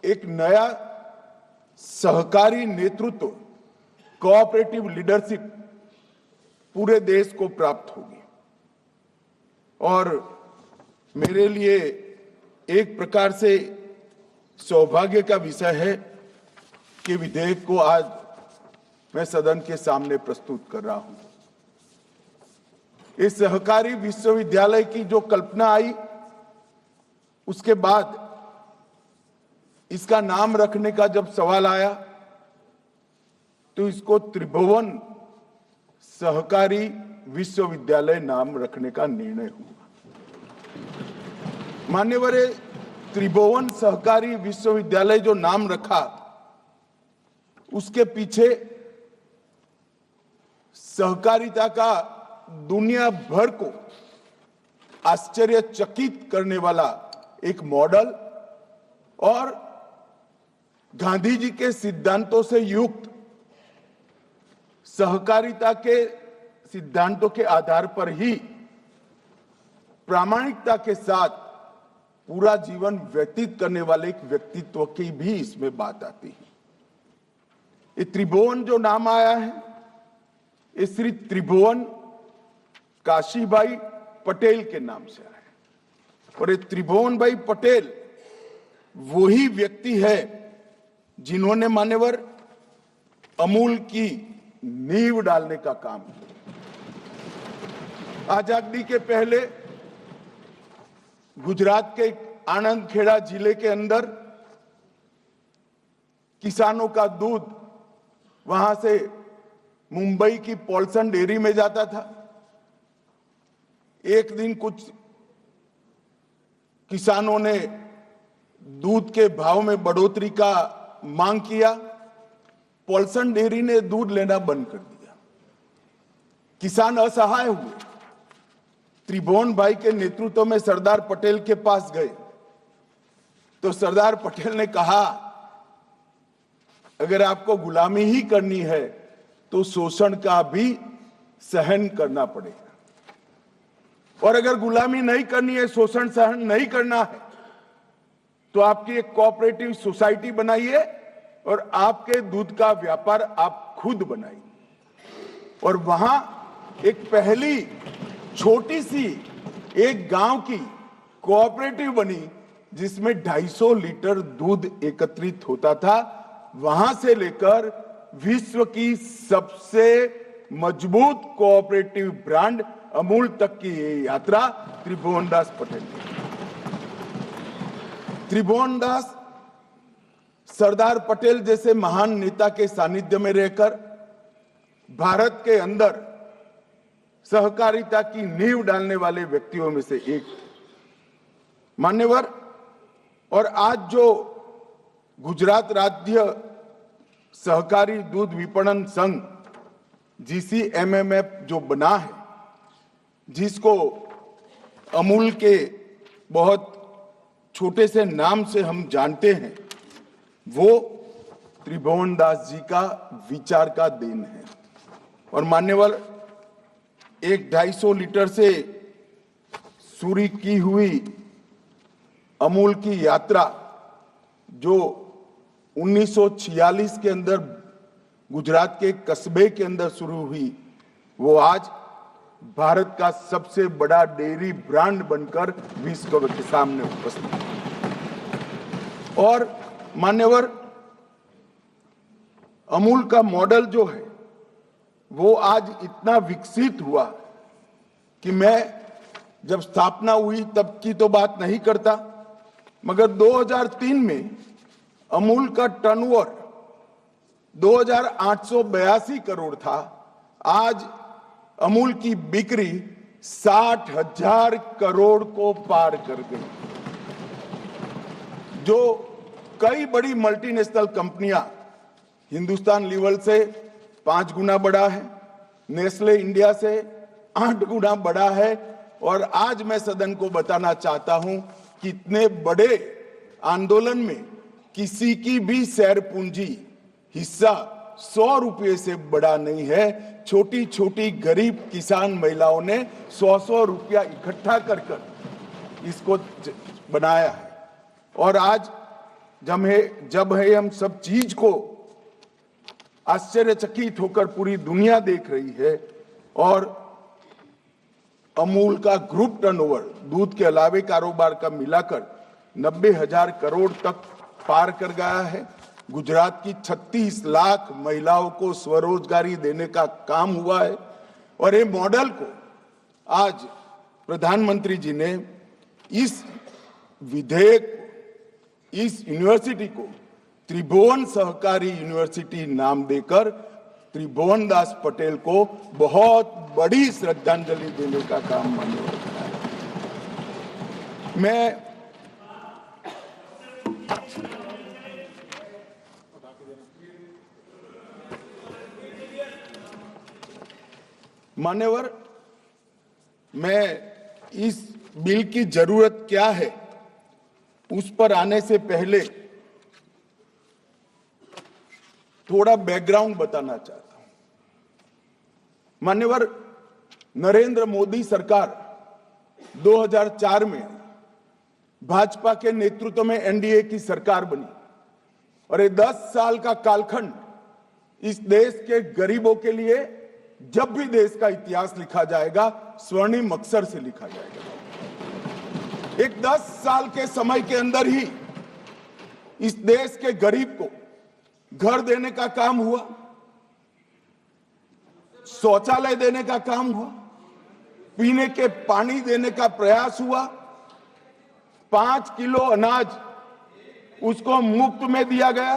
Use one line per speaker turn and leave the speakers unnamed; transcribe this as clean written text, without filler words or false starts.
एक नया सहकारी नेतृत्व, कोऑपरेटिव लीडरशिप पूरे देश को प्राप्त होगी। और मेरे लिए एक प्रकार से सौभाग्य का विषय है कि विधेयक को आज मैं सदन के सामने प्रस्तुत कर रहा हूं। इस सहकारी विश्वविद्यालय की जो कल्पना आई, उसके बाद इसका नाम रखने का जब सवाल आया तो इसको त्रिभुवन सहकारी विश्वविद्यालय नाम रखने का निर्णय हुआ। मान्यवर, त्रिभुवन सहकारी विश्वविद्यालय जो नाम रखा, उसके पीछे सहकारिता का दुनिया भर को आश्चर्यचकित करने वाला एक मॉडल और गांधी जी के सिद्धांतों से युक्त सहकारिता के सिद्धांतों के आधार पर ही प्रामाणिकता के साथ पूरा जीवन व्यतीत करने वाले एक व्यक्तित्व की भी इसमें बात आती है। ये त्रिभुवन जो नाम आया है, ये श्री त्रिभुवन काशीभाई पटेल के नाम से आया है। और ये त्रिभुवन भाई पटेल वही व्यक्ति है जिन्होंने मान्यवर अमूल की नींव डालने का काम किया। आजादी के पहले गुजरात के आनंद खेड़ा जिले के अंदर किसानों का दूध वहां से मुंबई की पॉल्सन डेयरी में जाता था। एक दिन कुछ किसानों ने दूध के भाव में बढ़ोतरी का मांग किया। पॉल्सन डेयरी ने दूध लेना बंद कर दिया। किसान असहाय हुए। त्रिभुवन भाई के नेतृत्व में सरदार पटेल के पास गए तो सरदार पटेल ने कहा, अगर आपको गुलामी ही करनी है तो शोषण का भी सहन करना पड़ेगा, और अगर गुलामी नहीं करनी है, शोषण सहन नहीं करना है, तो आपकी एक कोऑपरेटिव सोसाइटी बनाइए और आपके दूध का व्यापार आप खुद बनाइए। और वहां एक पहली छोटी सी एक गांव की कोऑपरेटिव बनी जिसमें 250 लीटर दूध एकत्रित होता था। वहां से लेकर विश्व की सबसे मजबूत कोऑपरेटिव ब्रांड अमूल तक की ये यात्रा त्रिभुवन दास पटेल ने। त्रिभुवन दास सरदार पटेल जैसे महान नेता के सानिध्य में रहकर भारत के अंदर सहकारिता की नींव डालने वाले व्यक्तियों में से एक मान्यवर। और आज जो गुजरात राज्य सहकारी दूध विपणन संघ GCMMF जो बना है, जिसको अमूल के बहुत छोटे से नाम से हम जानते हैं, वो त्रिभुवन दास जी का विचार का देन है। और मान्यवर, एक 250 लीटर से शुरू की हुई अमूल की यात्रा जो 1946 के अंदर गुजरात के कस्बे के अंदर शुरू हुई, वो आज भारत का सबसे बड़ा डेयरी ब्रांड बनकर विश्व के सामने उपस्थित है। और मान्यवर, अमूल का मॉडल जो है वो आज इतना विकसित हुआ कि मैं जब स्थापना हुई तब की तो बात नहीं करता, मगर 2003 में अमूल का टर्नओवर 2882 करोड़ था। आज अमूल की बिक्री 60,000 करोड़ को पार कर गई, जो कई बड़ी मल्टीनेशनल कंपनियां हिंदुस्तान लीवर से 5 गुना बड़ा है, नेस्ले इंडिया से 8 गुना बड़ा है। और आज मैं सदन को बताना चाहता हूं कि इतने बड़े आंदोलन में किसी की भी शेयर पूंजी हिस्सा 100 रुपये से बड़ा नहीं है। छोटी छोटी गरीब किसान महिलाओं ने 100 रुपया इकट्ठा कर इसको बनाया है। और आज जब है हम सब चीज को आश्चर्यचकित होकर पूरी दुनिया देख रही है और अमूल का ग्रुप टर्नओवर दूध के अलावे कारोबार का मिलाकर 90,000 करोड़ तक पार कर गया है। गुजरात की 36 लाख महिलाओं को स्वरोजगारी देने का काम हुआ है और ये मॉडल को आज प्रधानमंत्री जी ने इस विधेयक, इस यूनिवर्सिटी को त्रिभुवन सहकारी यूनिवर्सिटी नाम देकर त्रिभुवन दास पटेल को बहुत बड़ी श्रद्धांजलि देने का काम मैंने रखा है। मान्यवर, मैं इस बिल की जरूरत क्या है उस पर आने से पहले थोड़ा बैकग्राउंड बताना चाहता हूं। मान्यवर, नरेंद्र मोदी सरकार 2004 में भाजपा के नेतृत्व में एनडीए की सरकार बनी और ये 10 साल का कालखंड इस देश के गरीबों के लिए जब भी देश का इतिहास लिखा जाएगा स्वर्णिम अक्षर से लिखा जाएगा। एक 10 साल के समय के अंदर ही इस देश के गरीब को घर देने का काम हुआ, शौचालय देने का काम हुआ, पीने के पानी देने का प्रयास हुआ, 5 किलो अनाज उसको मुफ्त में दिया गया,